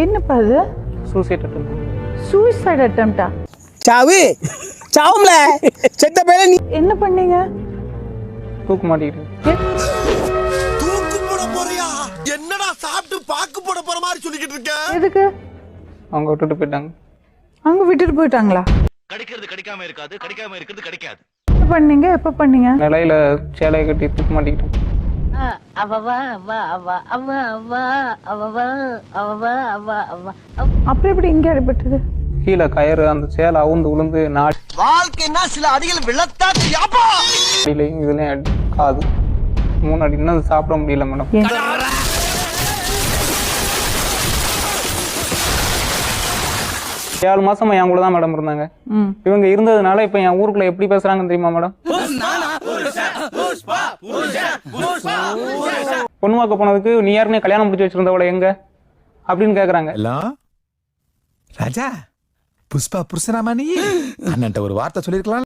என்னப்பா அது? சூசைட் அட்டம். சூசைட் அட்டெம்ப்டா? சாவு சாவும்ல செத்த பேர நீ என்ன பண்ணீங்க? தூக்கு மாட்டிக்கிட்டேன். தூக்கு போட போறியா? என்னடா சாப்பிட்டு பாக்கு போட போற மாதிரி சொல்லிக்கிட்டு இருக்க? எதுக்கு? அவங்க விட்டுட்டு போயிட்டாங்க. அங்க விட்டுட்டு போயிட்டாங்களா? கிடைக்கிறது கிடைக்காம இருக்காது, கிடைக்காம இருக்கிறது கிடைக்காது. என்ன பண்ணீங்க? எப்ப பண்ணீங்க? நிலையில சேலையை கட்டி தூக்கு மாட்டிக்கிட்டேன். அப்புறம் எப்படி இங்க அடிபட்டது? கீழே கயிறு அந்த சேலை அவுந்து விழுந்து வாழ்க்கைன்னா சில அடிகள் விழத்தான் யாப்பா. நாடிலையும் இதுலயும் அடி, காது 3 அடி. இன்னும் சாப்பிட முடியல மேடம். 7 மாசமா என் கூட தான் மேடம் இருந்தாங்க. இவங்க இருந்ததுனால இப்ப என் ஊருக்குள்ள எப்படி பேசுறாங்கன்னு தெரியுமா மேடம்? பொண்ணு பார்க்க போனதுக்கு நீ யாருன்னு கல்யாணம் முடிச்சு வச்சிருந்தவள எங்க அப்படின்னு கேக்குறாங்க. ராஜா புஷ்பா புருஷனாமா நீ அண்ணன்ட்ட ஒரு வார்த்தை சொல்லிருக்கலாம்.